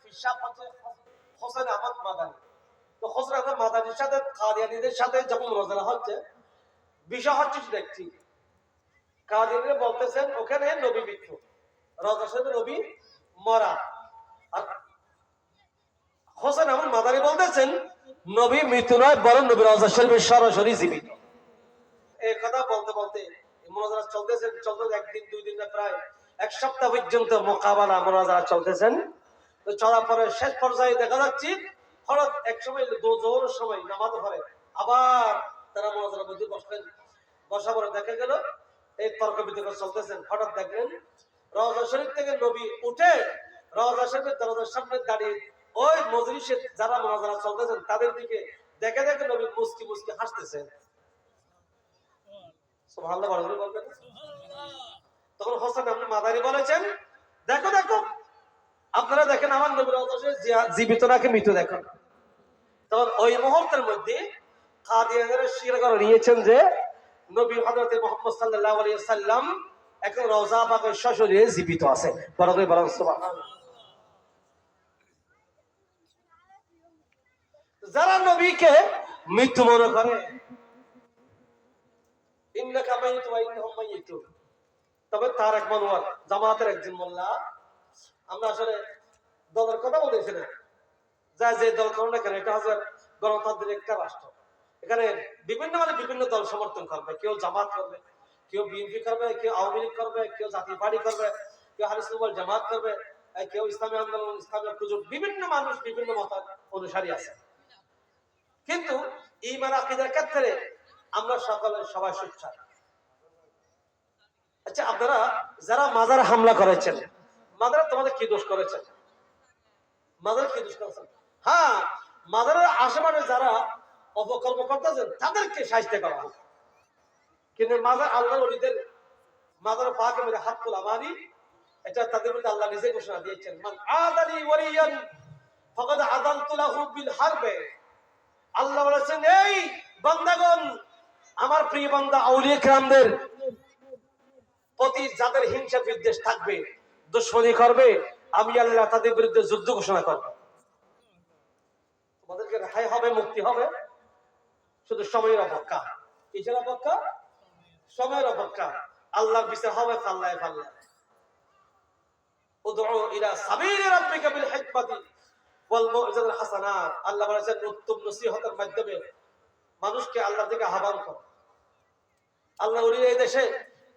বিশ্বাস হচ্ছে হোসেন আহমদ মাদানী। তো হোসেন আহমদ মাদানীর সাথে কাদিয়ানীদের সাথে যখন মোনাজারা হচ্ছে, বিষয় হচ্ছে দেখছি কাদিয়ানীরা বলতেছেন ওখানে নবী মৃত্যু, রওজা শরীফে নবী মরা, আর হোসেন আহমদ মাদানী বলতেছেন নবী মৃত্যু নয়, বরং নবী রওজা শরীফে সরাসরি জীবিত। এই কথা বলতে বলতে মোনাজারা চলতেছেন, একদিন দুই দিন না প্রায় এক সপ্তাহ পর্যন্ত মোকাবেলা মোনাজারা চলতেছেন। তো চলার পরে শেষ পর্যায়ে দেখা যাচ্ছে হঠাৎ এক সময় জোহরের সময় নামাজ পড়ে আবার তারা মোনাজারার মধ্যে বসলেন। বসা পরে দেখা গেল এই তর্ক বিতর্ক চলতেছেন। হঠাৎ দেখলেন রওজা শরীফ থেকে নবী উঠে রওজা শরীফের দরজার সামনে দাঁড়িয়ে ওই মজলিসে যারা মোনাজারা চলতেছেন তাদের দিকে দেখে দেখে নবী মুস্কি মুস্কি হাসতেছেন। সুবহানাল্লাহ বলবেন। তখন হোসেন আহমদ মাদানী বলেছেন দেখো দেখো আপনারা দেখেন আমার নবী রওজা শরীফ জীবিত নাকি মৃত দেখেন। তখন ওই মুহূর্তের মধ্যে কাদিয়ানীরা স্বীকার করে নিয়েছেন যে নবী হযরত মুহাম্মদ সাল্লাল্লাহু আলাইহি ওয়াসাল্লাম এখন রওজা পাকের সশরীরে জীবিত আছে। বরং সুবহানাল্লাহ। যারা নবীকে মৃত্যু মনে করে ইন্নাকা মাইয়িতুন ওয়া ইন্নাহুম মাইয়িতুন, তবে তার এক মনোয়ার জামাতের একজন মোল্লা, আমরা আসলে দলের কথা বলতেছি না, যা যে দল করো না কেন এটা হচ্ছে গণতান্ত্রিক একটা রাষ্ট্র। এখানে বিভিন্ন দল সমর্থন করবে, কেউ জামাত করবে, কেউ বিএনপি করবে, কেউ আওয়ামী লীগ করবে, কেউ জাতীয় পার্টি করবে, কেউ আহলে সুন্নাত ওয়াল জামাত করবে, কেউ ইসলামী আন্দোলন, ইসলামী সুযোগ, বিভিন্ন মানুষ বিভিন্ন মত অনুসারী আছে। কিন্তু ঈমান আকীদার ক্ষেত্রে আমরা সবাই সোচ্চার। আচ্ছা আপনারা যারা মাজার হামলা করেছেন, মাজার তোমাদের কি দোষ করেছেন? মাজার কি দোষ করেছেন? হ্যাঁ, মাজারের আশেপাশে যারা অপকর্ম করতেছেন তাদেরকে শাস্তি করা হোক, কিন্তু মাজার আল্লাহর ওলিদের মাজার পাকে মেরে হাত তোলা মানি, এটা তাদের মধ্যে আল্লাহ নিজে ঘোষণা দিয়েছেন মান আদানি ওয়ালিয়ান ফাকাদ আযানতু লাহু বিল হারবে। আল্লাহ বলেছেন এই বান্দাগণ, আমার প্রিয় বান্দা আউলিয়া কিরামদের প্রতি যাদের হিংসা বিদ্বেষ থাকবে, দুশমনী করবে, আমি আল্লাহ তাদের বিরুদ্ধে যুদ্ধ ঘোষণা করব। তোমাদেরকে রেহাই হবে, মুক্তি হবে, শুধু সময়ের অপেক্ষা। কিসের অপেক্ষা? সময়ের অপেক্ষা। আল্লাহর বিচার হবে ফাল্লায় ফাল্লায়। উদউ ইলা সাবিলি রাব্বিকা বিল হিকমাতি ওয়াল মাউইজাতিল হাসানাত। আল্লাহ বলেছেন উত্তম নসিহতের মাধ্যমে মানুষকে আল্লাহর দিকে আহ্বান করো। আল্লাহ ওলিরা এই দেশে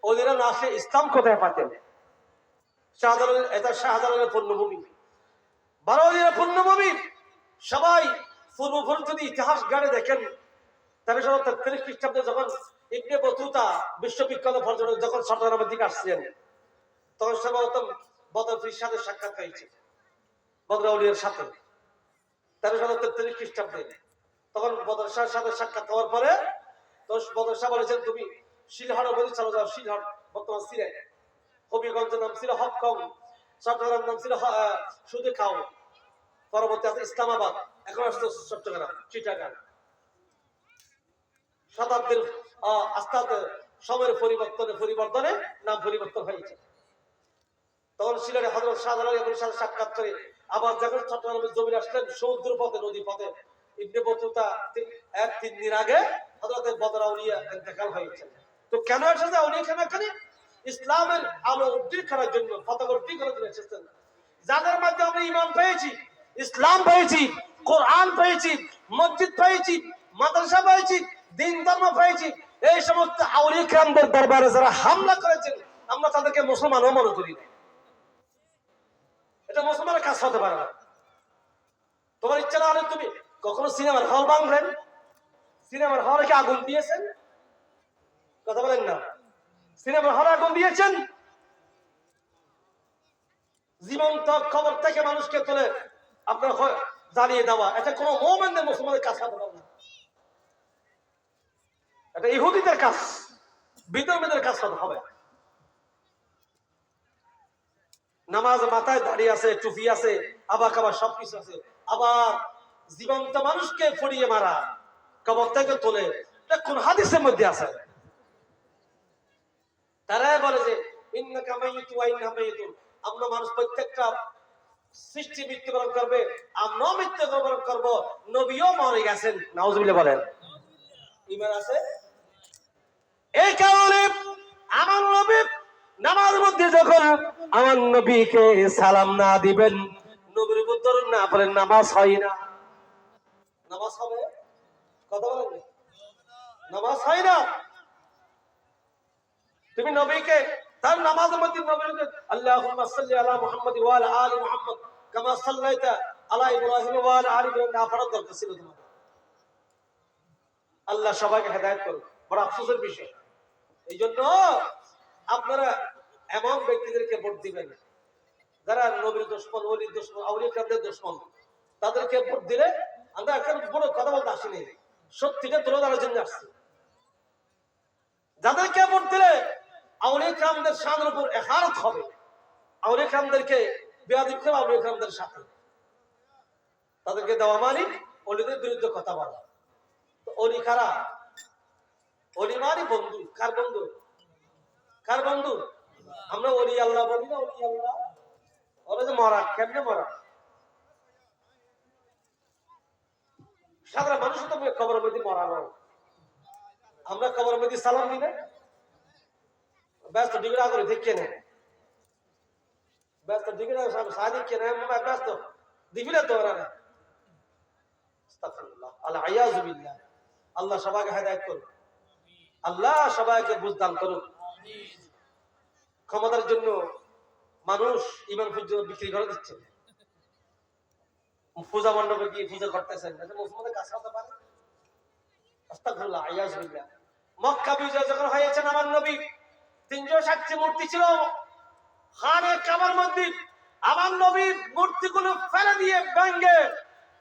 ওলিরা না আসলে ইসলাম কোথায় পাতেন? শাহজালালের এটা শাহজালালের পূর্ণভূমি, 12 ওলিরা পূর্ণভূমি। সবাই পূর্বপুরুষ যদি ইতিহাস গাড়ে দেখেন 1333 খ্রিস্টাব্দে যখন ইবনে বতুতা বিশ্ববিখ্যাত পর্যটক যখন চট্টগ্রামের দিকে আসছিলেন, তখন সর্বপ্রথম বদরফির সাথে সাক্ষাৎ হয়েছে, বদর আউলিয়ার সাথে 1333 খ্রিস্টাব্দে। তখন বদর শাহের সাথে সাক্ষাৎ হওয়ার পরে বদর শাহ বলেছেন তুমি শিলহরের মধ্যে চলে যাও। শিলহর বর্তমান সিলেট, হবিগঞ্জের নাম ছিল হককং, চট্টগ্রামের নাম ছিল সুদে খাও, পরবর্তী আছে ইসলামাবাদ, এখন আসছে চট্টগ্রাম, চিটাগাং। শতাব্দীর আস্তে আস্তে সময়ের পরিবর্তনে নাম পরিবর্তন হয়েছে। তখন সিলেটে হযরত শাহজালাল এর সাথে সাক্ষাৎ করে আবার যখন চট্টগ্রামের জমিনে আসলেন সমুদ্র পথে, নদী পথে, ইবনে বতুতা 3 দিন আগে হযরত বদর আউলিয়া ইন্তেকাল হয়েছে। তো কেন এসেছে আউলিয়া কেন এখানে? ইসলামের আলো উদ্দীর করার জন্য, পতাকা উদ্দীর করার জন্য এসেছেন। যাদের মাধ্যমে আমরা ঈমান পেয়েছি, ইসলাম পেয়েছি, কোরআন পেয়েছি, মসজিদ পেয়েছি, মাদ্রাসা পেয়েছি, দিন ধর্ম পেয়েছি, এই সমস্ত আউলিয়া কিরামদের দরবারে যারা হামলা করেছেন আমরা তাদেরকে মুসলমানও মনে করি না। এটা মুসলমানের কাজ হতে পারে না। তোমার ইচ্ছা না হলে তুমি কখনো সিনেমার হল ভাঙবেন? সিনেমার হলে কি আগুন দিয়েছেন? কথা বলেন না। সিনেমার হলে আগুন দিয়েছেন? জীবন্ত খবর থেকে মানুষকে তুলে আপনার জ্বালিয়ে দেওয়া, এটা কোনো মুমিনদের মুসলমানের কাজ হতে পারে না। এটা ইহুদিদের কাজ, বিধর্মীদের কাজ হবে। নামাজ মাথায় দাঁড়িয়ে আছে, টুপি আছে, আবার খাবার সবকিছু আছে, আবার জীবন্ত মানুষকে ফড়িয়ে মারা, কবর থেকে তোলে, এটা কোন হাদিসের মধ্যে আছে? তারা বলে যে ইন্নাকা মাইয়িতুন ওয়া ইন্নাহুম মাইয়িতুন, আমরা মানুষ প্রত্যেকটা সৃষ্টি মৃত্যুবরণ করবে, আমরাও মৃত্যুবরণ করব, নবীও মরে গেছেন, নাউজুবিল্লাহ বলেন। ঈমান আছে? এই কারণে আমার নবী নামাজ মধ্যে যখন আমার নবীকে সালাম না দিবেন, নবীর উপর দরুদ না পড়েন, নামাজ হয় না। নামাজ হবে? কথা বলেন, নামাজ হয় না। তুমি নবীকে তার নামাজের মধ্যে নবীকে আল্লাহুম্মা সাল্লি আলা মুহাম্মাদ ওয়া আলা আলি মুহাম্মাদ কামা সাল্লাইতা আলা ইব্রাহিম ওয়া আলা আলি ইব্রাহিম না পড়ার দরকার ছিল তোমার। আল্লাহ সবাইকে হেদায়েত করুন। বড় আফসোসের বিষয়। এই জন্য আপনারা এমন ব্যক্তিদেরকে ভোট দিবেন যারা নবীর দুশমন, ওলির দুশমন, আউলিয়া কামদের দুশমন, তাদেরকে ভোট দিলে আমরা এখন বড় কথা বলতে আসিনি, সত্যিটা তুলে ধরার জন্য আসছি। যাদেরকে ভোট দিলে আউলিয়া কামদের শানের উপর ইহানত হবে, আউলিয়া কামদেরকে বেয়াদবি করে আউলিয়া কামদের সাথে তাদেরকে দেওয়া মানে ওলিদের বিরুদ্ধে কথা বলা। তো ওলি কারা? ওলি মানে বন্ধু। কার বন্ধু? কার বন্ধু? আমরা ওলি আল্লাহ বলি না? ওলি আল্লাহ ওরা যে মরা, কেমনে মরা? সাধারণ মানুষ তো কবরের মধ্যে মরা নয়। আমরা কবরের মধ্যে সালাম দিই না? ব্যস্ত ডিগ্রা করে দেখে নেয়, ব্যস্ত ডিগ্রা সাদিক কে নেয়, ব্যস্ত দিবি না তো ওরা না। আস্তাগফিরুল্লাহ, আল্লাহ আয়াযু বিল্লাহ। আল্লাহ সবাইকে হেদায়েত করুন, আল্লাহ সবাইকে বুঝদান করুন। ক্ষমতার জন্য মানুষ ইমান পর্যন্ত বিক্রি করে দিচ্ছে, পূজা মণ্ডপে গিয়ে পূজা করতেছেন, মুসলমানদের কাছে হতে পারে? আস্তাগফিরুল্লাহ, আয়াযু বিল্লাহ। মক্কা বিজয় যখন হয়েছেন আমার নবী 360 মূর্তি ছিল খানে কাবার মধ্যে, আমার নবীর মূর্তিগুলো ফেলে দিয়ে ভেঙে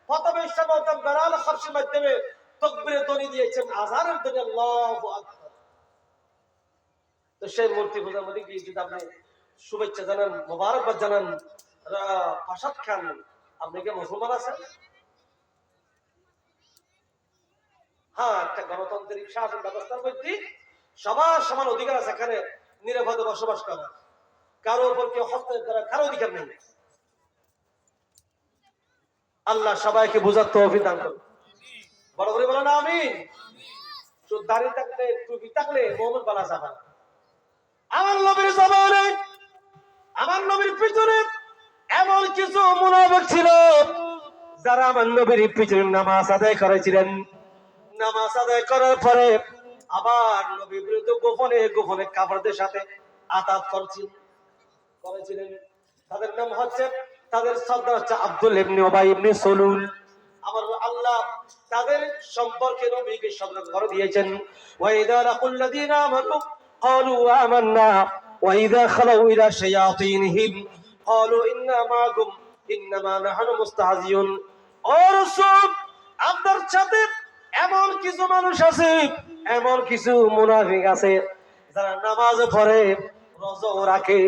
প্রথমে সর্বপ্রথম বেলাল হাবশির মাধ্যমে তাকবীরের ধ্বনি দিয়েছেন, আযানের ধ্বনি, আল্লাহু আকবার। তো সেই মূর্তি পূজার মধ্যে গিয়ে যদি আপনি শুভেচ্ছা জানান, মোবারকবাদ জানান, প্রসাদ খান, আপনি কি মুসলমান আছেন? হ্যাঁ, একটা গণতান্ত্রিক শাসন ব্যবস্থার মধ্যে সবার সমান অধিকার আছে, এখানে নিরাপদে বসবাস করা, কারো উপর কেউ হস্তক্ষেপ করার কারো অধিকার নেই। আল্লাহ সবাইকে বুঝার তৌফিক দান করুন। বড় করে বলেন আমিন। দাঁড়িয়ে থাকলে, টুপি থাকলে মোহাম্মদ বলা যাবে না। আমার নবীর জমানে, আমার নবীর পিছনে এমন কিছু মুনাফিক ছিল যারা আমার নবীর পিছনে নামাজ আদায় করেছিলেন। নামাজ আদায় করার পরে আবার নবীর বিরুদ্ধে গোপনে গোপনে কাফেরদের সাথে আতাত করেছিলেন। তাদের নাম হচ্ছে, তাদের সর্দার হচ্ছে আব্দুল ইবনে উবাই ইবনে সুলুল। আমার আল্লাহ তাদের সম্পর্কে নবীকে সতর্ক করে দিয়েছেন, ওয়াইদা লাকুল্লাযিনা আমানু ক্বালু আমান্না ওয়াইদা খালাউ ইলা শায়াতিনহিম ক্বালু ইন্না মাআকুম ইন্নামা নাহনু মুস্তাহজিউন। ও রাসূল, আপনার সাথে এমন কিছু মানুষ আছে, এমন কিছু মুনাফিক আছে যারা নামাজ পড়ে, রোজা রাখে,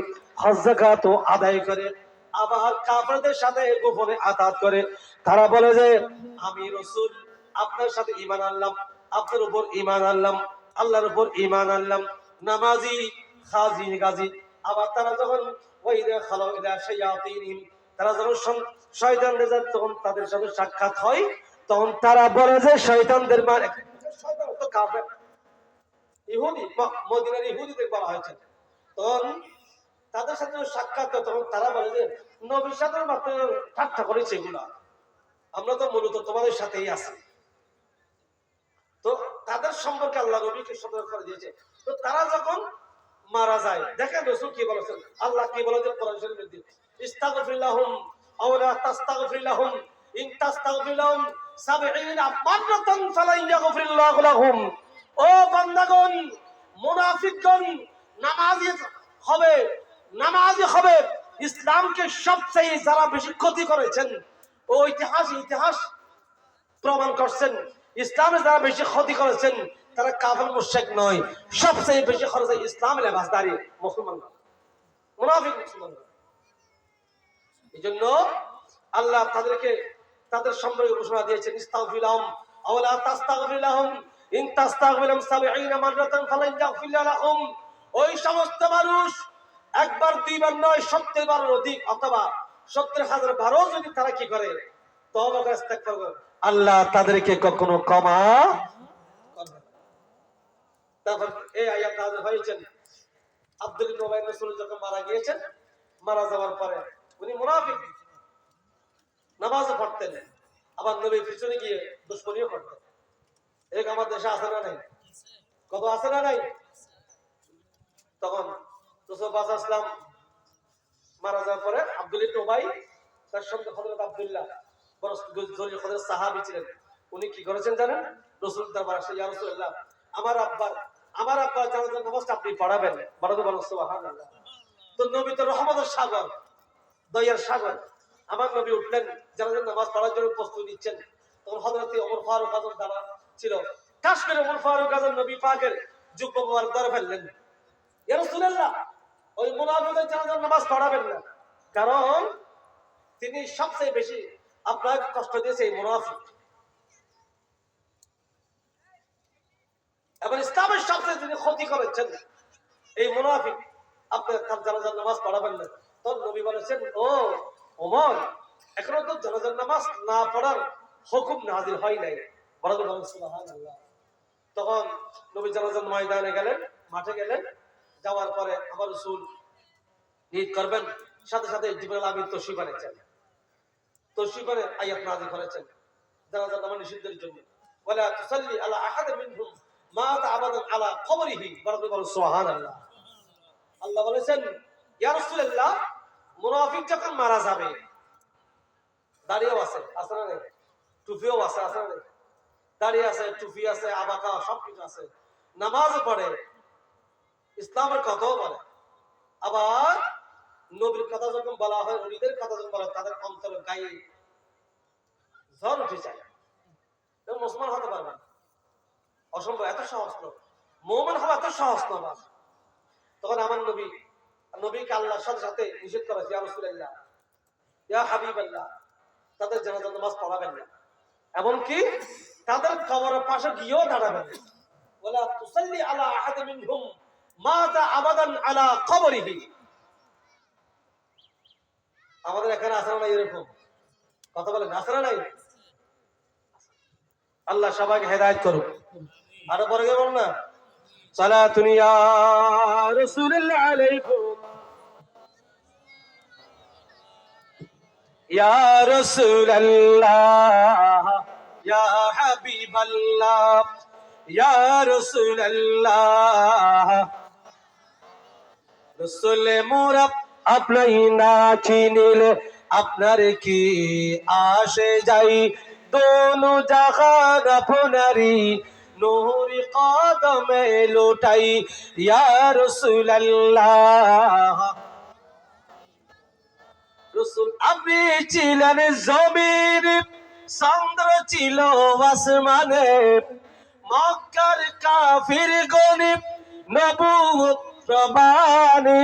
হজ যাকাত আদায় করে, আবার কাফেরদের সাথে গোপনে আতাত করে। তারা বলে যে আমি রাসূল আপনার সাথে ঈমান আনলাম, আপনার উপর ঈমান আনলাম, আল্লাহর উপর ঈমান আনলাম, নামাজি, খাজি, গাজী। আবার তারা যখন ওয়াইদা খালাউ ইলা শায়াতিনহিম, তারা যখন শয়তানদের তখন তাদের সাথে সাক্ষাৎ হয়, তখন তারা বলে যে শয়তানদের মানে শয়তান তো কাফের, ইহুদি, মদিনার ইহুদিদের বলা হয়েছে। তখন তাদের সাথে সাক্ষাৎ, তখন তারা বলে যে নবীর সাথে মাত্র ঠাট্টা করেছে এগুলা, আমরা তো মূলত তোমাদের সাথেই আছি। তো তাদের সম্পর্কে আল্লাহ নবীকে সতর্ক করে দিয়েছে। তো তারা যখন মারা যায়, দেখেন রাসূল কি বলেছেন, আল্লাহ কি বলেছে কোরআন শরীফের মধ্যে, ইস্তাগফির লাহুম আও লা তাস্তাগফির লাহুম ইন তাস্তাগফির লাহুম ৭০ মাররাতান ফালা ইয়াগফিরুল্লাহু লাহুম। ও বান্দাগণ, মুনাফিকগণ নামাজি হবে, ইসলামকে সবচেয়ে যারা বেশি ক্ষতি করেছেন, ও ইতিহাস প্রমাণ করছেন, ইসলামে যারা বেশি ক্ষতি করেছেন তারা কাফের মুশরিক নয়, সবচেয়ে বেশি খরচ ইসলামের লেবাসদারি মুসলমান, মুনাফিক মুসলমান। এই জন্য আল্লাহ তাদেরকে তাদের সম্পর্কে ঘোষণা দিয়েছেন, ইস্তাগফির লাহুম আও লা তাস্তাগফির লাহুম ইন তাস্তাগফির লাহুম ৭০ মাররাতান ফালা ইয়াগফির লাহুম। ওই সমস্ত মানুষ একবার দুইবার নয় ৭০ বারের অধিক অথবা 70,000 বারো যদি তারা কি করে তওবা করে ইস্তেগফার করে, আল্লাহ তাদেরকে কখনো ক্ষমা করবে না। তারপর এই আয়াত নাযিল হয়েছে আব্দুল ইবনে উবাই রাসূল যখন মারা গিয়েছেন, মারা যাওয়ার পরে উনি মুনাফিক, নামাজও পড়তেন, আবার নবীর পিছনে গিয়ে দুশমনিও করতেন। এরকম আমার দেশে আছে না নাই? কত আছে না নাই? তখন রাসূল সাল্লাল্লাহু মারা যাওয়ার পরে আব্দুল ইবনে উবাই তার সঙ্গে হযরত আব্দুল্লাহ বড় জলিল কদর সাহাবী ছিলেন, উনি কি করেছেন জানেন? রাসূল দরবারে এসে ইয়া রাসূলুল্লাহ আমার আব্বার জানাজার নামাজটা আপনি পড়াবেন। বড় সুবহানাল্লাহ। তো নবী তো রহমতের সাগর, দয়ার সাগর, আমার নবী উঠলেন জানাজার নামাজ পড়ার জন্য প্রস্তুতি নিচ্ছেন। তখন হযরত ওমর ফারুক আযম দাঁড়া ছিল, কাশ করে ওমর ফারুক আযম নবী পাকের যুগ্ম মোবারক ধরে ফেললেন, ইয়া রাসূলুল্লাহ ওই মুনাফিকদের জানাজার নামাজ পড়াবেন না, কারণ তিনি সবচেয়ে বেশি আপনার কষ্ট দিয়েছে এই মুনাফিক, এবং ইসলামের সবচেয়ে তিনি ক্ষতি করেছেন এই মুনাফিক, আপনার তার জানাজার নামাজ পড়াবেন না। তখন নবী বলেছেন, ও ওমর, এখনো তো জানাজার নামাজ না পড়ার হুকুম নাযিল হয় নাই। বড় সুবহানাল্লাহ। তখন নবী জানাজার ময়দানে গেলেন, মাঠে গেলেন, যাওয়ার পরে আমার রাসূল নিয়ত করবেন, সাথে সাথে জিবরাইল আমিন তশরিফ আনেছেন, তশরিফ আনে আয়াত নাযিল করেছেন জানাজার নামাজ নিষিদ্ধের জন্য, ওয়ালা তুসাল্লি আলা আহাদ মিনহুম মাতা আবাদান আলা কবরিহি। বড় সুবহানাল্লাহ। আল্লাহ বলেছেন, ইয়া রাসূলুল্লাহ মুনাফিক যখন মারা যাবে, দাড়িও আছে না নেই? টুপিও আছে না নেই? দাড়ি আছে, টুপি আছে, আবাকা সবকিছু আছে, নামাজও পড়ে, ইসলামের কথাও বলে, আবার নবীর কথা যখন বলা হয়, নবীদের কথা যখন বলা হয়, তাদের অন্তরের গায়ে ঝড় উঠে যায়, মুসলমান হতে পারবে না, অসম্ভব, এত সহজ নয়, মুমিন হওয়া এত সহজ নয়। তখন আমার নবীকে আল্লাহর সাথে সাথে নিষেধ করেছে, ইয়া রাসূলুল্লাহ ইয়া হাবিবাল্লাহ তাদের জানাজার নামাজ পড়াবেন না, এমনকি তাদের কবরের পাশে গিয়েও দাঁড়াবেন না। ওয়ালা তুসাল্লি আলা আহাদ মিনহুম মাতা আবাদান আলা কবরিহি। আমাদের এখানে আছে না এরকম কথা বলেন? আছে না নাই? আল্লাহ সবাইকে হেদায়েত করুক। আরো পরে গেল না, সালাতুন ইয়া রাসূলুল্লাহ আলাইকুম ইয়া রাসূলুল্লাহ ইয়া হাবিবাল্লাহ ইয়া রাসূলুল্লাহ। রাসূল মোরা আপনাই না চিনিলে আপনার কি আসে যাই, দোনো জাহান আপনারই নূর কদমে লুটাই, ইয়া রাসূলুল্লাহ। রাসূল আপনি ছিলেন জমিন, চন্দ্র ছিল আসমানে, মক্কার কাফির গণিব নবুয়ত প্রমাণে,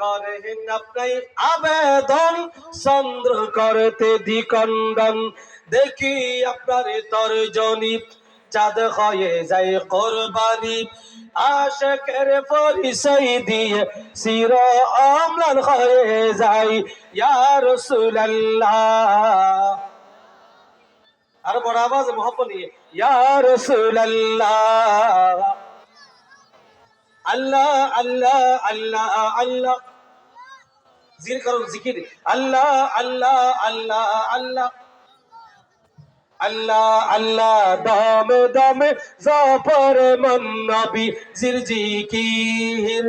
করেন আপনি আবেদন চন্দ্র করতে দ্বিখণ্ডন, দেখি আপনার তর্জনী চাঁদ হয়ে যায় কোরবানি, আশিকের পরিচয় দিয়ে চির অম্লান হয়ে যায়, ইয়া রাসূলুল্লাহ। আর বড় আওয়াজ মোহাম্মদ নিয়ে, ইয়া রাসূলুল্লাহ। আল্লাহ আল্লাহ আল্লাহ আল্লাহ, জিকির করুন, জিকির, আল্লাহ আল্লাহ আল্লাহ আল্লাহ আল্লাহ আল্লাহ, দমে দমে জপর মন নবী জিকির,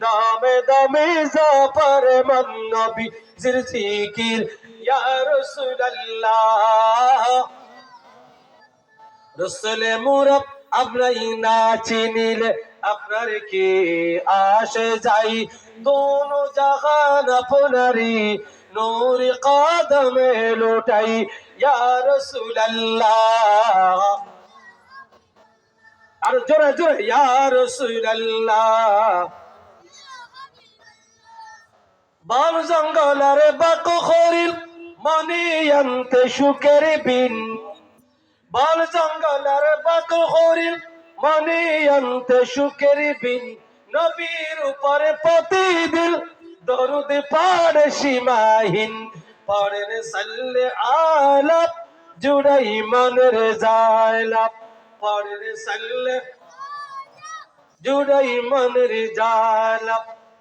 দমে দমে জপর মন নবী জিকির, ইয়া রাসূলুল্লাহ। রাসূল মোরা আপনাই না চিনিলে আপনার কি আসে যাই, দোনো জাহান আপনারই নূর কদমে লুটাই, ইয়া রাসূলুল্লাহ। আর জোরে জোরে, ইয়া রাসূলুল্লাহ। বন জঙ্গলের বাক খরিল মনি আনতে সুখের বিন, বন জঙ্গলের বাক খরিল মনি আনতে সুখের বিন, নবীর উপরে প্রতিদিন দরুদ পড়ে সীমাহীন, পড়েন সাল্লে আলা জুড়াই মনের জায়লা পড়েন সাল্লে জুড়াই মনের জায়লা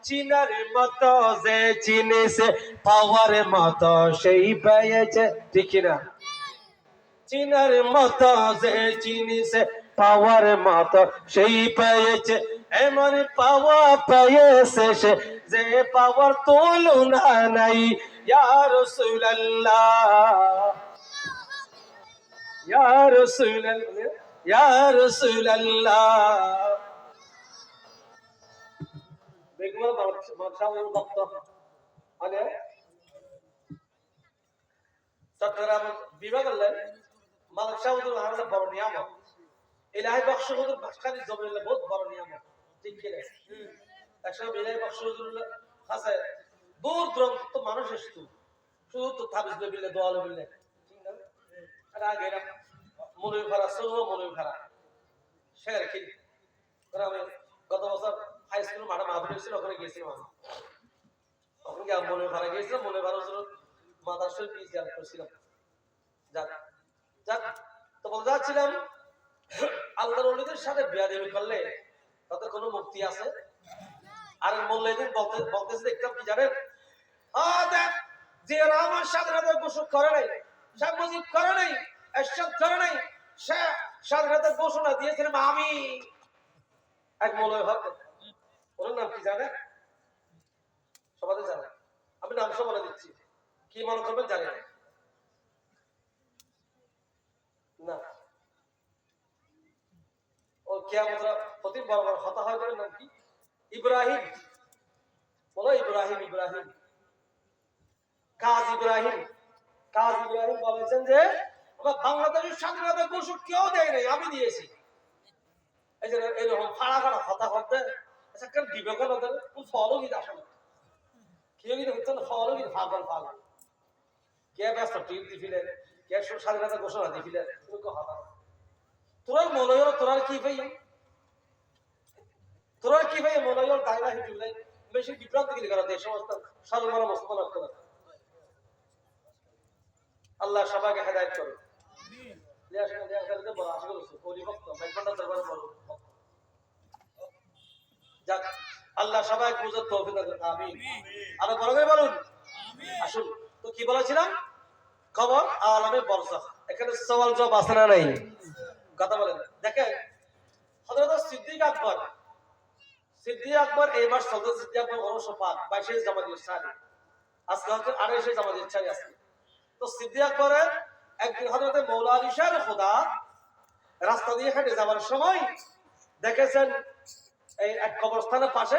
চিনার মতো যে চিনেছে পাওয়ার মতো সেই পেয়েছে ঠিক না চিনার মতো যে চিনিছে পাওয়ার মতো সেই পেয়েছে এমন পাওয়া পেয়েছে সে যে পাওয়ার তুলনা নাই ইয়া রাসূলুল্লাহ ইয়া রাসূলুল্লাহ ইয়া রাসূলুল্লাহ বেগম মাশাআল্লাহ ভক্ত মানে চট্টগ্রাম বিভাগের মালিক সাহেবুল হামলা বড় নিয়ামত ইলাহি বক্স হুজুর বাসখালী জমিলে বহুত বড় নিয়ামত ঠিক কি না একসময় ইলাহি বক্স হুজুর কাছে দূর দূরান্ত মানুষ আসতো শুধু তো তাবিজ বিলে দোয়া বিলে ঠিক না আর আগে এরা মনুই ভাড়া শুরু মনুই ভাড়া শেয়ার কি আমি গত বছর হাই স্কুল মাঠে মাহফিল ছিল ওখানে গিয়েছিলাম আমি ওখানে গিয়ে মনুই ভাড়া গিয়েছিলাম মনুই ভাড়া হুজুর মাদারসের বীজ জ্ঞান করছিলাম যাক যাক তো বলতে যাচ্ছিলাম আল্লাহর ওলিদের সাথে বিয়াদবি করলে তাতে কোনো মুক্তি আছে আর মোল্লাইদিন বলতেছে দেখতাম কি জানেন দেখ যে আমার স্বাধীনতা ঘোষণা করে নাই শেখ মুজিব করে নাই এরশাদ করে নাই সে স্বাধীনতা ঘোষণা দিয়েছিলাম আমি এক মৌলবী ভাব ওনার নাম কি জানে সবাই জানে আমি নাম সব বলে দিচ্ছি কি মনে করবেন জানি না না ও কিয়ামতের প্রতি বড় বড় কথা হয় বলে নাম কি ইব্রাহিম বলো ইব্রাহিম ইব্রাহিম কাজ ইব্রাহিম বলেছেন যে আমরা বাংলাদেশের স্বাধীনতা ঘোষণা কেউ দেয় নাই আমি দিয়েছি এই যে এরকম ফাড়া ফাড়া কথা হতে আচ্ছা কেন দিবে কেন ওদের ফলও কিন্তু আসলে কেউ কিন্তু হচ্ছে না ফলও কিন্তু ফাগল ফাগল কে ব্যস্ত টিপ দিছিলেন কে স্বাধীনতা ঘোষণা দিছিলেন তোরার মনে হলো তোরার কি ভাই মনে হলো দায়রা হিজুলাই বেশি বিভ্রান্ত গিরি করা দেশ সমস্ত সাধারণ মুসলমান করে আল্লাহ সবাইকে হেদায়েত করুন যাক আল্লাহ সবাইকে বুঝার তৌফিক দান করুন আমিন আরো বড় করে বলুন আসুন তো কি বলেছিলাম কবর আলামে বরজাখ এখানে সওয়াল জবাব আছে না নাই কথা বলেন দেখেন হযরত সিদ্দিক আকবর এই মাস চলতে সিদ্দিক আকবর 1905 জামাদির সারি আজকে হচ্ছে 28 জামাদির সারি আছে তো সিদ্দিক আকবরের একদিন হযরত মওলা আলী শাহ খোদা রাস্তা দিয়ে হেঁটে যাওয়ার সময় দেখেছেন এই এক কবরস্থানের পাশে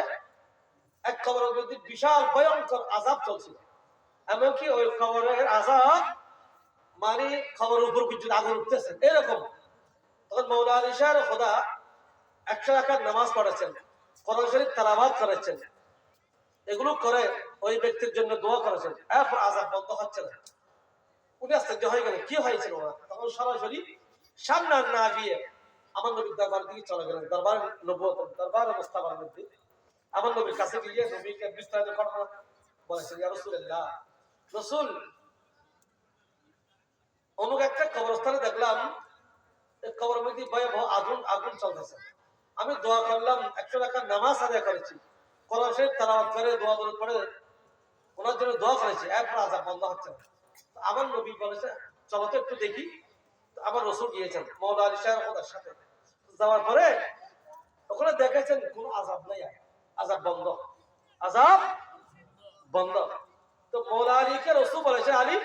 এক কবরের মধ্যে বিশাল ভয়ঙ্কর আযাব চলছিল এমনকি ওই কবরের আযাব মানে খবরের উপর কিছু আগুন উঠতেছে এরকম তখন মওলা আলী শাহ খোদা 100 রাকাত নামাজ পড়েছেন কোরআন শরীফ তেলাওয়াত করেছেন এগুলো করে ওই ব্যক্তির জন্য দোয়া করেছেন এরপর আযাব বন্ধ হচ্ছে না উনি আশ্চর্য হয়ে গেলেন কি হয়েছিল ওরা তখন সরাসরি সামনে না গিয়ে আমার নবীর দরবার দিকে চলে গেলেন দরবার নবুয়ত দরবার মুস্তাফার মধ্যে আমার নবীর কাছে গিয়ে নবীকে বিস্তারিত ঘটনা বলেছেন ইয়া রাসূলুল্লাহ রাসূল অমুক একটা কবরস্থানে দেখলাম এই কবরের মধ্যে ভয়াবহ আগুন চলতেছে আমি দোয়া করলাম 100 রাকাত নামাজ আদায় করেছি কোরআন শরীফ তেলাওয়াত করে দোয়া দরুদ পড়ে ওনার জন্য দোয়া করেছি এরপর আযাব বন্ধ হচ্ছে না আমার নবী বলেছে চলো তো একটু দেখি আমার রাসূল গিয়েছেন মওলা আলী শাহ খোদার সাথে যাওয়ার পরে ওখানে দেখেছেন কোনো আযাব নাই আযাব বন্ধ তো মওলা আলীকে রাসূল বলেছে আলী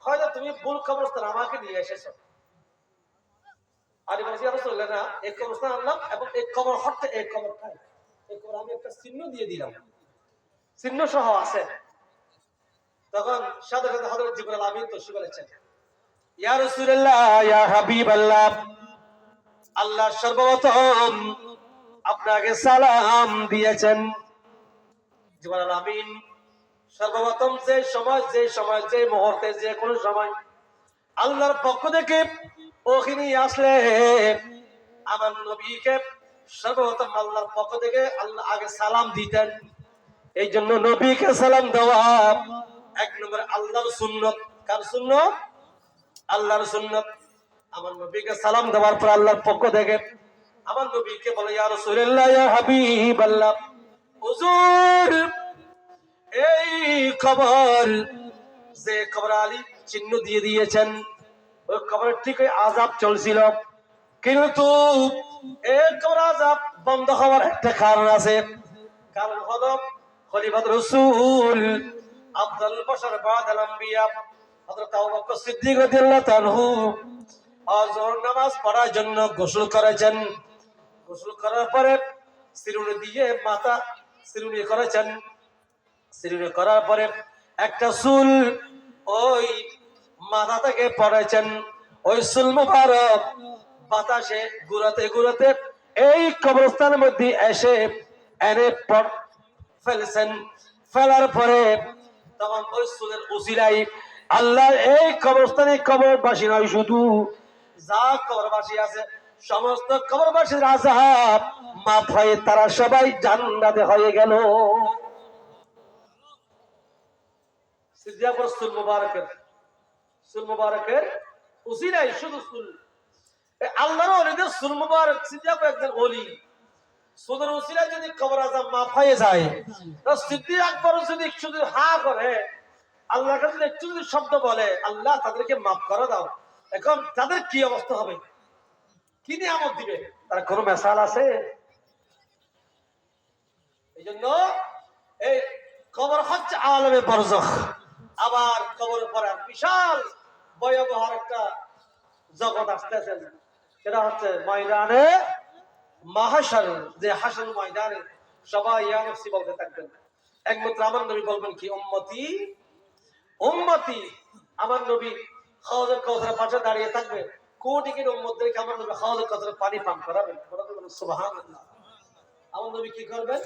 হয়তো তুমি ভুল কবরস্থান আমাকে নিয়ে এসেছো আলী বলেছে ইয়া রাসূলুল্লাহ না এক কবরস্থান আনলাম এবং এক কবর হচ্ছে এক কবর খাই এই কবর আমি একটা চিহ্ন দিয়ে দিলাম চিহ্ন সহ আছে তখন সাথে সাথে হযরত জিবরাইল আমিন তশরিফ এনেছেন ইয়া রাসূলুল্লাহ ইয়া হাবিবাল্লাহ আল্লাহ সর্বপ্রথম আপনাকে সালাম দিয়েছেন জিবরাইল আমিন সর্বপ্রথম যে মুহূর্তে যে কোনো সময় আল্লাহর পক্ষ থেকে ওখানে আসলে আমার নবীকে সর্বপ্রথম আল্লাহর পক্ষ থেকে আল্লাহ আগে সালাম দিতেন এই জন্য নবীকে সালাম দেওয়া এক নম্বরে আল্লাহর সুন্নত। কার সুন্নত? আল্লাহর সুন্নত। আমার নবীকে সালাম দেওয়ার পর আল্লাহর পক্ষ থেকে আমার নবীকে বলে, ইয়া রাসূলুল্লাহ, ইয়া হাবিবাল্লাহ, হুজুর এই কবর, যে কবর আলী চিহ্ন দিয়ে দিয়েছেন, ওই কবরের ঠিক আযাব চলছিল, কিন্তু এই কবর আযাব বন্ধ হওয়ার একটা কারণ আছে। কারণ হলো খলিফাতুর রাসূল আফদালুল বাশার বাদাল আম্বিয়া হযরত আবু বকর সিদ্দিক রাদিয়াল্লাহু তাআলা আযর নামাজ পড়ার জন্য গোসল করেছেন। গোসল করার পরে সিরুনি দিয়ে মাথা সিরুনি করেছেন। সিরুনি করার পরে একটা চুল ওই মাথা থেকে পড়েছেন। ওই চুল মুবারক বাতাসে ঘুরাতে ঘুরাতে এই কবরস্থানের মধ্যে এসে এনে ফেলছেন। ফেলার পরে তখন ওই চুলের উসিলাই আল্লাহ এই কবরস্থানে কবরবাসী নয়, শুধু যা কবরবাসী আছে সমস্ত কবরবাসীর আযাব মাফ হয়ে তারা সবাই জান্নাতে হয়ে গেল। সিদ্দিক চুল মুবারকের উসিলাই, শুধু চুল। আল্লাহর ওলিদের চুল মুবারক, সিদ্দিক একজন ওলি, চুলের উসিলায় যদি কবর আযাব মাফ হয়ে যায়, তো সিদ্দিক আকবর যদি শুধু হা করে আল্লাহর কাছে একটু যদি শব্দ বলে, আল্লাহ তাদেরকে মাফ করে দাও, এখন তাদের কি অবস্থা হবে, কি নিয়ামত দিবে, তার কোনো মেসাল আছে? এই জন্য এই কবর হচ্ছে আলমে বরজখ। আবার কবর পরে বিশাল ভয়াবহ একটা জগৎ আসতেছে, সেটা হচ্ছে ময়দানে মাহশর, যে হাসর ময়দানে সবাই ইয়া নফসি বলতে থাকবেন। একমাত্র আমার নবী বলবেন কি, উম্মতি উম্মতি। আমার নবী হাউজুল কাউসারের পাশে দাঁড়িয়ে থাকবে, কোটি কোটি উম্মতদেরকে আমার নবী হাউজুল কাউসারের পানি পান করাবেন। সুবহানাল্লাহ। আমার নবী কি করবেন?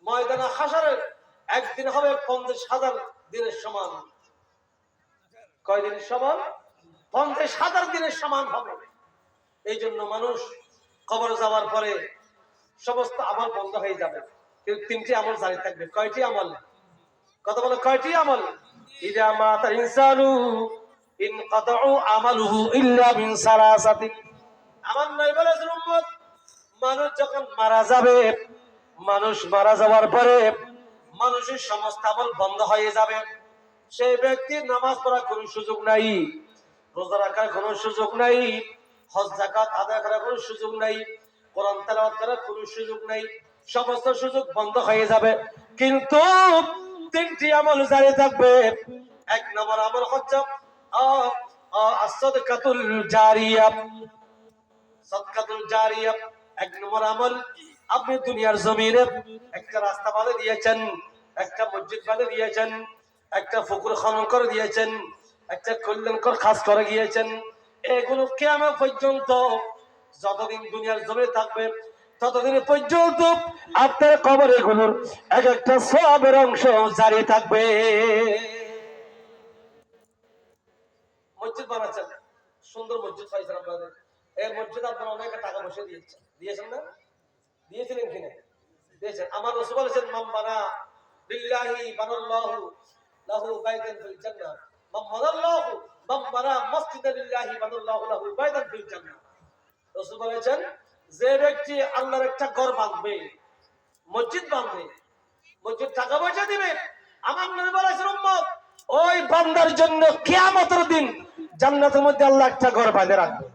ময়দানে হাসরের একদিন হবে 50,000 দিনের সমান। কয় দিনের সমান? 50,000 দিনের সমান হবে। এই জন্য মানুষ কবর যাওয়ার পরে সমস্ত আমল বন্ধ হয়ে যাবে, কিন্তু 3টি আমল জারি থাকবে। কয়টি আমল? কথা বলে, কয়টি আমল? ইযা মাতাল ইনসানু ইনকাতাউ আমালুহু ইল্লা মিন সালাসাতিন। আমার নবী বলেছেন, উম্মত, মানুষ যখন মারা যাবে, মানুষ মারা যাওয়ার পরে মানুষের সমস্ত আমল বন্ধ হয়ে যাবে। সেই ব্যক্তির নামাজ পড়ার কোনো সুযোগ নাই, রোজা রাখার কোনো সুযোগ নাই, হজ যাকাত আদায় করার কোনো সুযোগ নাই, কোরআন তেলাওয়াত করার কোনো সুযোগ নাই, সমস্ত সুযোগ বন্ধ হয়ে যাবে। কিন্তু 3টি আমল জারি থাকবে। এক নম্বর আমল হচ্ছে সাদকাতুল জারিয়া। সাদকাতুল জারিয়া এক নম্বর আমল। আপনি দুনিয়ার জমিনে একটা রাস্তা বানিয়ে দিয়েছেন, একটা মসজিদ বানিয়ে দিয়েছেন, একটা পুকুর খনন করে দিয়েছেন, একটা কল্যাণকর কাজ করে গিয়েছেন। এগুলো কিয়ামত পর্যন্ত যতদিন দুনিয়ার জমিনে থাকবে ততদিন পর্যন্ত আপনার কবর এগুলোর এক একটা সওয়াবের অংশ জারি থাকবে। মসজিদ বানাচ্ছেন, সুন্দর মসজিদ পাইছেন আপনাদের, এই মসজিদ আপনারা অনেক টাকা পয়সা দিয়েছেন, দিয়েছেন না? দিয়েছিলেন কিনা? দিয়েছেন। আমার রাসূল বলেছেন, মান বানা লিল্লাহি বানাল্লাহু লাহু বাইতান ফিল জান্নাহ, মান বানাল্লাহু মান বানা মসজিদান লিল্লাহি বানাল্লাহু লাহু বাইতান ফিল জান্নাহ। রাসূল বলেছেন, যে ব্যক্তি আল্লাহর একটা ঘর বাঁধবে, মসজিদ বাঁধবে, মসজিদ টাকা পয়সা দিবে, আমার নবী বলেছেন, উম্মত, ওই বান্দার জন্য কিয়ামতের দিন জান্নাতের মধ্যে আল্লাহ একটা ঘর বাঁধে রাখবে।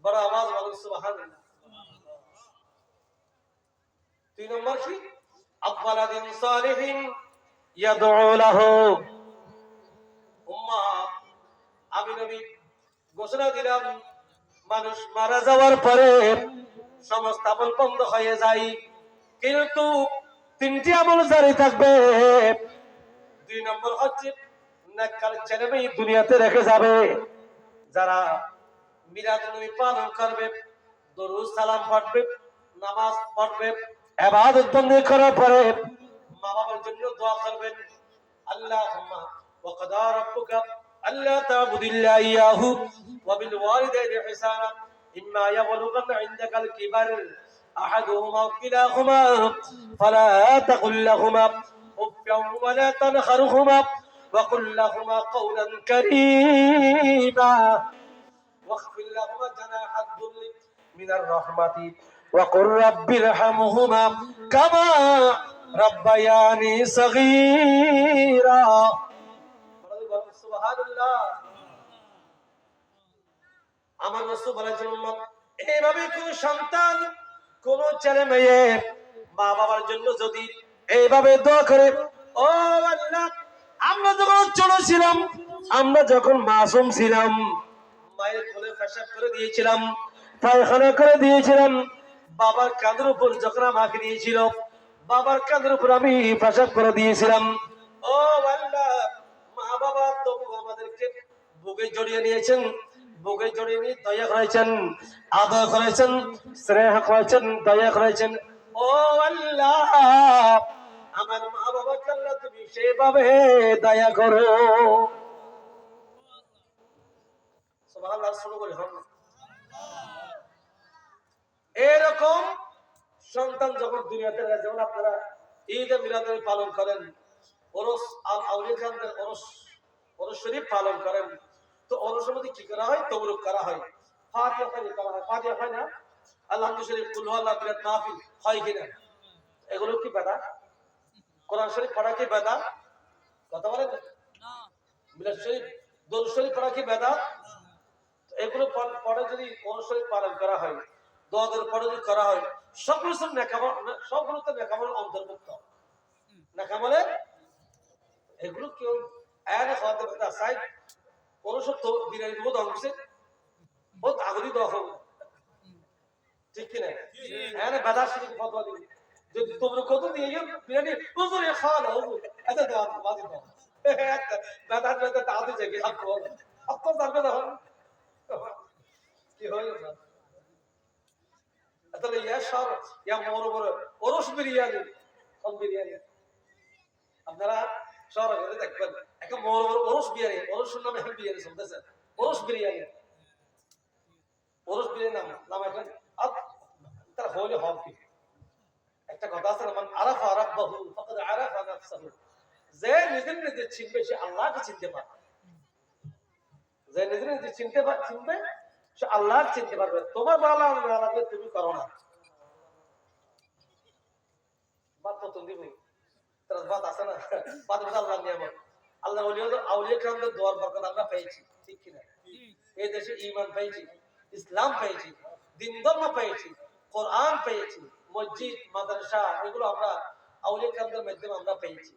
বড় আওয়াজ বলুন সুবহানাল্লাহ। 3 নম্বর কি? আওয়ালাদিন সালিহিন ইয়াদউ লাহু। উম্মাহ, আমি নবী ঘোষণা দিলাম, মানুষ মারা যাওয়ার পরে সমস্ত আমল বন্ধ হয়ে যায়, কিন্তু 3টি আমল জারি থাকবে। 2 নম্বর হচ্ছে নেককার ছেলে মেয়ে দুনিয়াতে রেখে যাবে, যারা মিলাদুন নবী পালন করবে, দরুদ সালাম পড়বে, নামাজ পড়বে, ইবাদত বন্দেগি করার পরে মা বাবার জন্য দোয়া করবেন। আল্লাহুম্মা ওয়া কাদা রাব্বুকা আল্লা তা'বুদু ইল্লা ইয়াহু ওয়া বিল ওয়ালিদাইনি ইহসানা ইম্মা ইয়াবলুগান্না ইনদাকাল কিবার আহাদুহুমা আও কিলাহুমা ফালা তাকুল লাহুমা أف ولا تنهرهما وقل لهما قولا كريما واخفض لهما جناح الذل من الرحمة وقل رب ارحمهما كما ربياني صغيرا سبحان الله আমার রাসূল বলেছেন এইভাবে কোন সন্তান কোন ছেলে মেয়ে মা বাবার জন্য যদি এইভাবে দোয়া করে, ও আল্লাহ আমরা যখন ছোট ছিলাম, আমরা যখন মাসুম ছিলাম, মায়ের কোলে পেশাব করে দিয়েছিলাম, পায়খানা করে দিয়েছিলাম, বাবার কাঁধের উপর যখন আমাকে দিয়েছিল, বাবার কাঁধের উপর আমি পেশাব করে দিয়েছিলাম, ও আল্লাহ মা বাবা তবু আমাদেরকে বুকে জড়িয়ে নিয়েছেন, বুকে জড়িয়ে নিয়ে দয়া করেছেন, আদর করেছেন, স্নেহ করেছেন, দয়া করেছেন। ও আল্লাহ আমার মা বাবাকে আল্লাহ তুমি সেভাবে দয়া করো। সুবহানাল্লাহ, শুরু করি। এরকম সন্তান যখন দুনিয়াতে আসে, যেমন আপনারা ঈদ মিলাদুল পালন করেন, ওরস আউলিয়া খানদের ওরস শরীফ পালন করেন, তো ওরসের মধ্যে কি করা হয়? তবরুক করা হয়, ফাতিহা করা হয়। ফাতিহা হয় না? আলহামদুলিল্লাহ শরীফ, কুল হুয়াল্লাহু বিরাত মাহফিল হয় কিনা? এগুলো কি বেদাত? কোরআন শরীফ পড়া কি বেদাত? কথা বলেন না। মিলাদ শরীফ, দরুদ শরীফ পড়া কি বেদাত? এগুলো পড়ে যদি ওরস শরীফ পালন করা হয়, দোয়াদের পড়ে যদি করা হয়, সবগুলো সবগুলোতে নেকামল অন্তর্ভুক্ত। নেকামলে এগুলো কেউ এনে খাওয়াতে পারতে চাই, ওরস তো বিরিয়ানি বহুত অংশে বহুত আগুলি দেওয়া হোক, ঠিক কিনা? এনে বেদাত শরীফ ফতোয়া দিবি, যদি তোমরা কত দিয়ে গেল বিরিয়ানি হুজুর এ খাওয়া না হুজুর এত দেওয়া বাজি দাও, বেদাত বেদাত তাতে যাই কি আপনি আপনি জানবে না কি হয় না। তাহলে ইয়া সর ইয়া বড় বড় ওরস বিরিয়ানি, কম বিরিয়ানি আপনারা শহরে গেলে দেখবেন একটা বড় বড় ওরস বিরিয়ানি, ওরসের নামে এখন বিরিয়ানি চলতেছে, ওরস বিরিয়ানি, ওরস বিরিয়ানি নাম এখন তারা হইলে হক কি একটা কথা আছে, মান আরাফা রাব্বাহু ফাকাদ আরাফা নাফসাহু, যে নিজে নিজে চিনবে সে আল্লাহকে চিনতে পারবে, যে নিজে নিজে চিনবে সে আল্লাহ চিনতে পারবে। তোমার ভালো না লাগলে তুমি করো না, বাদ পতন দিবি তার বাদ আছে না, বাদ বাদ আল্লাহ নিয়ামত, আল্লাহ আউলিয়া کرامদের দোয়ার বরকত আমরা পেয়েছি, ঠিক কি না? এই দেশে ঈমান পেয়েছি, ইসলাম পেয়েছি, দ্বীন ধর্ম পেয়েছি, কোরআন পেয়েছি, মসজিদ মাদ্রাসা এগুলো আমরা আউলিয়া کرامদের মাধ্যমে আমরা পেয়েছি।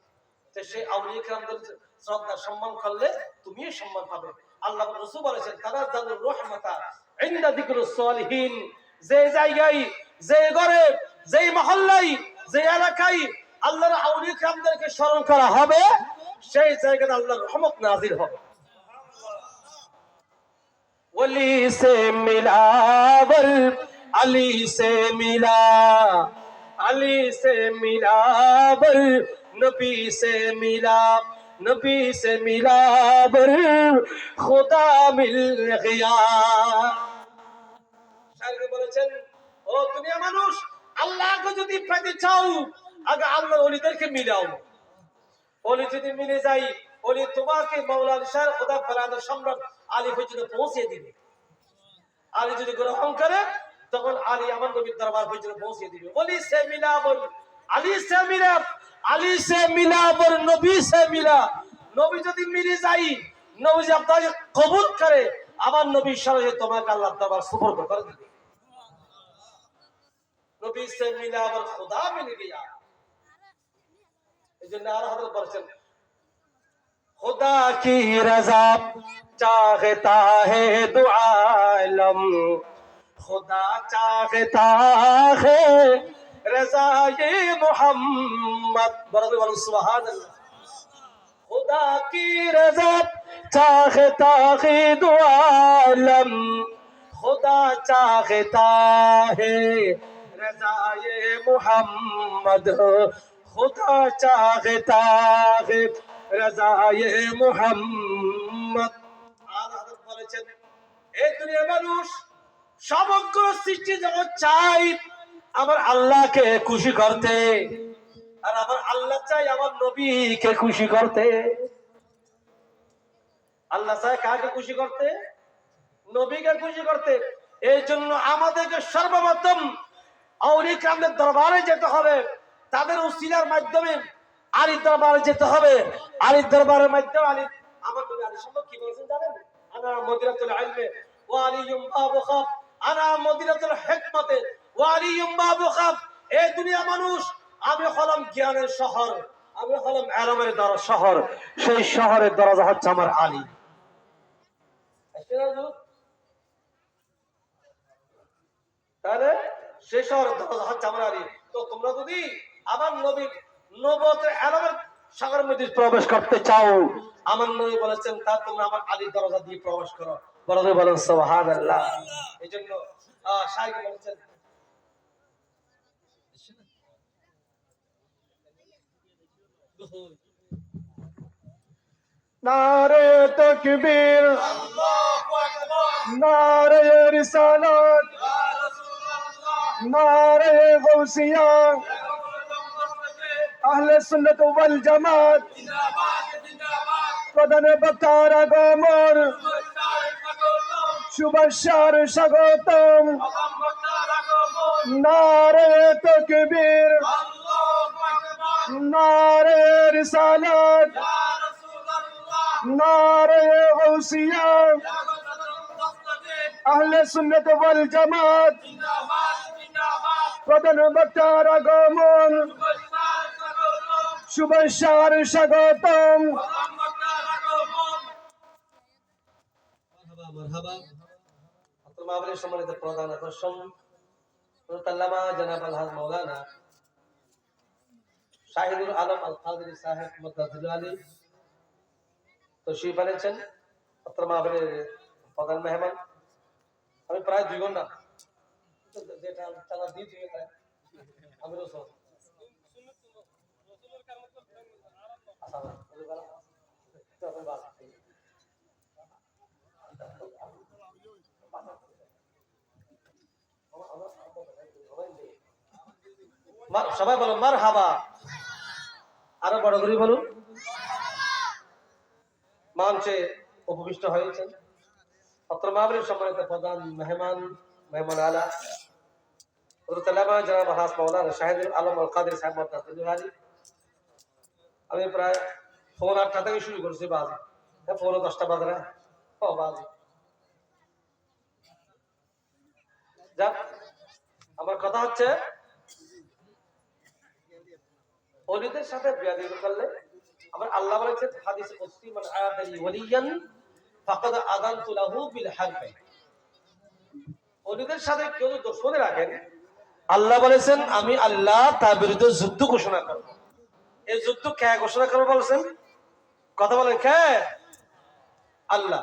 তো সেই আউলিয়া کرامদের শ্রদ্ধা সম্মান করলে তুমিও সম্মান পাবে। আল্লাহ রাসূল বলেছেন তানাজ্জালুর রাহমাতা ইনদা যিকরুস সালিহিন, যে জায়গায়, যে ঘরে, যে মহল্লায়, যে এলাকায় আল্লাহর আউলিয়া کرامদেরকে স্মরণ করা হবে, সেই জায়গায় আল্লাহর রহমত নাযিল হবে। ওলি সে মিলা বল আলী সে মিলা, আলী সে মিলা বল নবী সে মিলা, নবী সে মিলা বল খুদা মিল গয়া। শায়খ বলেছেন, ও দুনিয়া মানুষ, আল্লাহকে যদি পেতে চাও আগে আল্লাহর ওলিদেরকে মিলাও। ওলি যদি মিলে যাই, ওলি তোমাকে মাওলা শাহ খুদা ফরাদের সম্রাট আলী পর্যন্ত পৌঁছে দিবে। আলী যদি গ্রহণ করে তখন আলী আমার নবীর দরবার পর্যন্ত পৌঁছে দিবে। ওলি সে মিলা বল আলী সে মিলা, আলী সে মিলা বল নবী সে মিলা, নবী যদি মিলে যাই, নবী যদি আপনাকে কবুল করে, আমার নবী সরাসরি তোমাকে আল্লাহর দরবার সুপর্দ করে দিবে। নবী সে মিলা বল খুদা মিল গয়া। এইজন্য আল্লাহ হযরত বলেছেন, खुदा की रजा चाहता है दो आलम, खुदा चाहता है रजा ये मोहम्मद, बरकत सुभान अल्लाह। खुदा की रजा चाहता है दो आलम, खुदा चाहता है रजा ये मोहम्मद, खुदा चाहता है রাজায়ে মুহাম্মদ। আল্লাহ বলেছেন, এই দুনিয়ার মানুষ সমগ্র সৃষ্টি জগৎ চাই আমার আল্লাহকে খুশি করতে, আর আমার আল্লাহ চাই আমার নবীকে খুশি করতে। আল্লাহ চাই কাকে খুশি করতে? নবীকে খুশি করতে। এই জন্য আমাদেরকে সর্বপ্রথম আউলিয়া কিরামদের দরবারে যেতে হবে, তাদের উসিলার মাধ্যমে আলীর দরবারে যেতে হবে। আলীর দরবারের মাধ্যমে আলী, আমার নবী আলী সম্পর্কে কি বলেছেন জানেন? আনা মদিনাতুল ইলমে ওয়া আলিয়ুম বাবু খাব, আনা মদিনাতুল হিকমতে ওয়া আলিয়ুম বাবু খাব। এই দুনিয়া মানুষ, আমি হলাম জ্ঞানের শহর, আমি হলাম ইলমের শহর। সেই শহরের দরজা হচ্ছে আমার আলী। তাহলে সেই শহরের দরজা হচ্ছে আমার আলী। তো তোমরা যদি আমার নবীর নবুয়তের ইলমের সাগরের মধ্যে প্রবেশ করতে চাও, আমার নবী বলেছেন তা তোমরা আমার আলীর দরজা দিয়ে প্রবেশ করো। বড়দের বলেন সুবহানাল্লাহ। এই জন্য শাইখ বলেছেন নারে তাকবীর, আল্লাহু আকবার, নারে রিসালাত, নারে গাউসিয়া, আহলে সুন্নাত ওয়াল জামাত, প্রধান বক্তার আগমন, শুভেচ্ছার স্বাগতম। নারে তাকবীর, নারে রিসালাত, নারে গাউসিয়া, আহলে সুন্নাত ওয়াল জামাত, প্রধান বক্তার আগমন, শুভেচ্ছার স্বাগতম। মারহাবা। আপনার মাহফিলের সম্মানিত প্রধান আকর্ষণ আল্লামা জনাব আলহাজ মাওলানা শাহিদুল আলম আল কাদরি সাহেব মুদাদ্দিল আলী তশরিফ এনেছেন। আপনার মাহফিলের প্রধান মেহমান। আমি প্রায় 2 ঘন্টা যেটা টানা দিয়ে আমি রসুল সবাই বলো মারহাবা। আরো বড় করে বলুন। মঞ্চে উপবিষ্ট হয়েছেন অত্র মাহফিলের সম্মানিত প্রধান মেহমান, মেহমান আলা আল্লামা জনাব আলহাজ মাওলানা শাহিদুল আলম আল কাদরি সাহেব মুদাদ্দিল আলী। আমি প্রায় 8:30 থেকে শুরু করেছি, বাজে 10:45 বাজে না, বাজে। যাক, আমার কথা হচ্ছে ওলিদের সাথে বিয়াদবি করলে আমার আল্লাহ বলেছেন হাদিসে কুদসি মান আদালি ওয়ালিয়ান ফাকাদ আযানতু লাহু বিল হারব। ওলিদের সাথে কেউ যদি দুশমনি রাখেন, আল্লাহ বলেছেন আমি আল্লাহ তার বিরুদ্ধে যুদ্ধ ঘোষণা করব। এই যুদ্ধ কে ঘোষণা করবে বলেছেন? কথা বলেন কে? আল্লাহ।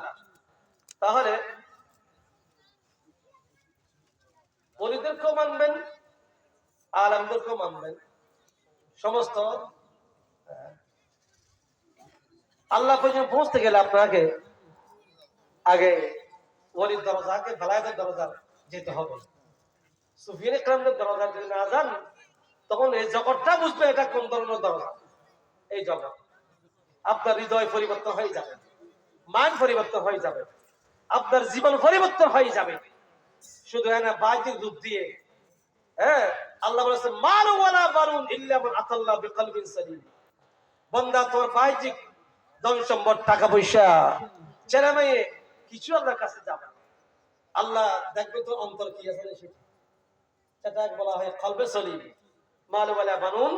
তাহলে ওলিদেরকেও মানবেন, আলেমদেরকেও মানবেন, সমস্ত আল্লাহ পর্যন্ত পৌঁছতে গেলে আপনাকে আগে ওলির দরজাকে ভালায়াতের দরজা যেতে হবে। সুফিয়ান ইকরামদের দরজা যদি না যান, তখন এই জগৎটা বুঝবে এটা কোন ধরনের দরজা। এই জগৎ আপনার হৃদয় পরিবর্তন হয়ে যাবে, মাইন্ড পরিবর্তন হয়ে যাবে, আপনার জীবন পরিবর্তন হয়ে যাবে। শুধু এনা বাহ্যিক রূপ দিয়ে। হ্যাঁ, আল্লাহ বলেছেন মালু ওয়ালা বানুন ইল্লা মান আতাল্লাহ বিকলবিন সালিম। বান্দা তোর বাহ্যিক ধন সম্পদ, টাকা পয়সা, ছেলে মেয়ে কিছু আল্লাহর কাছে যাবে, আল্লাহ দেখবে তোর অন্তর কি আছে সেটা। সেটা বলা হয় কলবে সলিম। মালু ওয়ালা বানুন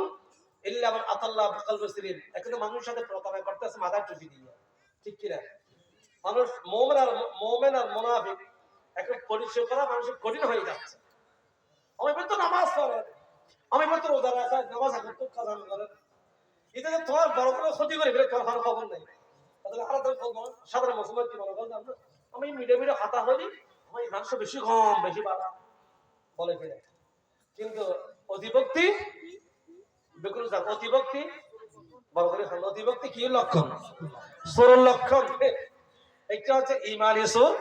ইল্লা মান আতাল্লাহ বিকলবিন সালিম। এখন মানুষের সাথে প্রতারণা করতেছে মাথায় টুপি দিয়ে, ঠিক কি না? মানুষ মুমিন আর মুনাফিক এখন পরিচয় করা মানুষের কঠিন হয়ে যাচ্ছে। আমি বলতো নামাজ পড়েন, আমি বলতো রোজা রাখেন, নামাজ এখন তো কাজা করেন, এটা যে তোমার বড় কোনো ক্ষতি করে ফেলে তোমার কোনো খবর নেই। সাধারণ মুসলমান কি মনে করেন? আমি মিডিয়া খাতা হইনি, আমি মাংস বেশি কম বেশি বাড়া বলে ফেলে। কিন্তু অতিভক্তি অতিভক্তি বড় করে খান। অতিভক্তি কি লক্ষণ? সরল লক্ষণ। একটা হচ্ছে ইমানি সুর,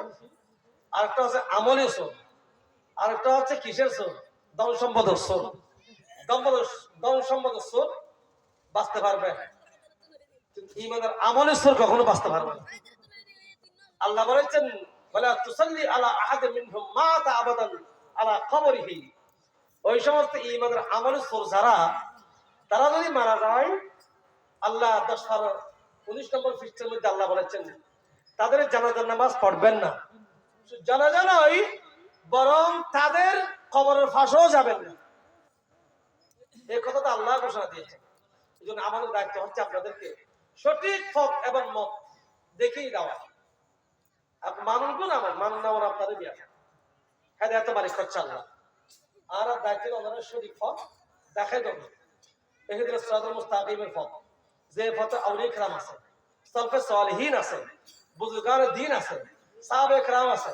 আরেকটা হচ্ছে আমলি সুর, আরেকটা হচ্ছে কিসের সুর? ধন সম্পদের সুর। ধন সম্পদের সুর বাঁচতে পারবে, কিন্তু ঈমানের আমলের স্তর কখনো বাঁচতে পারবে না। আল্লাহ বলেছেন ওয়ালা তুসাল্লি আলা আহাদিন মিনহুম মাতা আবাদান আলা কবরিহি। ওই সমস্ত ঈমানের আমলের স্তর যারা, তারা যদি মারা যায়, আল্লাহ 10-19 নম্বর পৃষ্ঠার মধ্যে আল্লাহ বলেছেন তাদের জানাজার নামাজ পড়বেন না। জানাজা নয়, বরং তাদের কবরের ফাঁসও যাবেন না। এই কথা তো আল্লাহ ঘোষণা দিয়েছেন। এই জন্য আমাদের দায়িত্ব হচ্ছে আপনাদেরকে সঠিক পথ এবং মত দেখেই দেওয়া। আপনি মানুষ গুণ আমার মানুষ না আপনাদের বিয়া হ্যাঁ এত মালিক হচ্ছে আল্লাহ। আর দায়িত্ব ওনারা সঠিক পথ দেখাই দেবে। এক্ষেত্রে সিরাতুল মুস্তাকিমের পথ, যে পথে আউলিয়া কিরাম আছে, সালফে সালিহিন আছে, বুজুর্গান দ্বীন আছে, সাহাবে কিরাম আছে,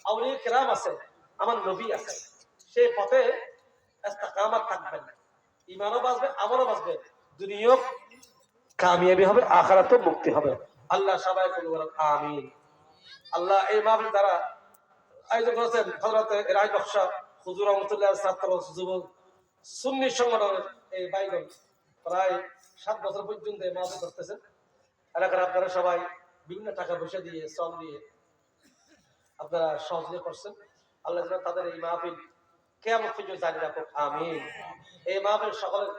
আউলিয়া কিরাম আছে, আমার নবী আছে, সেই পথে ইস্তেকামাত থাকবেন। ঈমানও বাঁচবে, আমলও বাঁচবে, দুনিয়াও কামিয়াবি হবে, আখিরাতেও মুক্তি হবে। আল্লাহ সবাই কবুল করুন, আমিন। আল্লাহ এই মাহফিল দ্বারা আয়োজন করেছেন হযরত রায় বখশা হুজুর রহমতুল্লাহ ছাত্র যুবক সুন্নি সংগঠনের এই ভাইগণ প্রায় 7 বছর পর্যন্ত এই মাহফিল করতেছেন। এলাকার আপনারা সবাই বিভিন্ন টাকা পয়সা দিয়ে, শ্রম দিয়ে আপনারা সহযোগিতা করছেন। আল্লাহ যেন তাদের এই মাহফিল কিয়ামত পর্যন্ত জারি রাখুক, আমিন। এই মাহফিল সকলের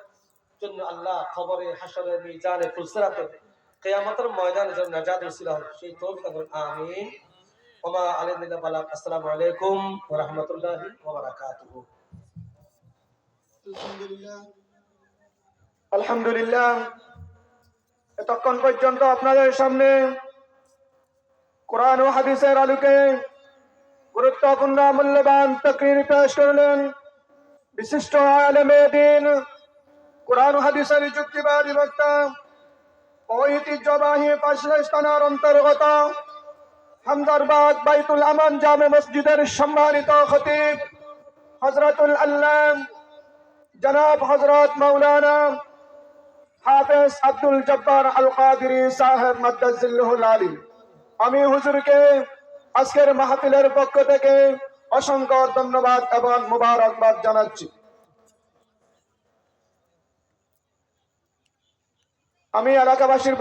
জন্য আল্লাহ খবরে, হাসরে, মিজানে, ফুলসিরাতে, কিয়ামতের ময়দানে যেন নাজাত নসিব হয়, সেই তৌফিক দান করুন, আমিন। ওমা আলাইনা বালাগ। আসসালামু আলাইকুম ওয়া রাহমাতুল্লাহি ওয়া বারাকাতুহু। আলহামদুলিল্লাহ, এতক্ষণ পর্যন্ত আপনাদের সামনে কোরআন ও হাদিসের আলোকে গুরুত্বপূর্ণ মূল্যবান তাকরীর পেশ করলেন বিশিষ্ট আলেমে দ্বীন, কোরআন ও হাদিসের যুক্তিবাদী বক্তা, ঐতিহ্যবাহী পাঁচলাইশ থানার অন্তর্গত হামদারবাদ বাইতুল আমান জামে মসজিদের সম্মানিত খতিব হযরতুল আল্লাম জনাব হযরত মাওলানা হাফেজ আব্দুল জব্বার আল কাদেরী সাহেব মাদ্দাজিল্লাহুল আলী। আমি হুজুরকে আজকের মাহফিলের পক্ষ থেকে অসংখ্য ধন্যবাদ এবং মুবারকবাদ জানাচ্ছি। আমি এলাকাবাসীর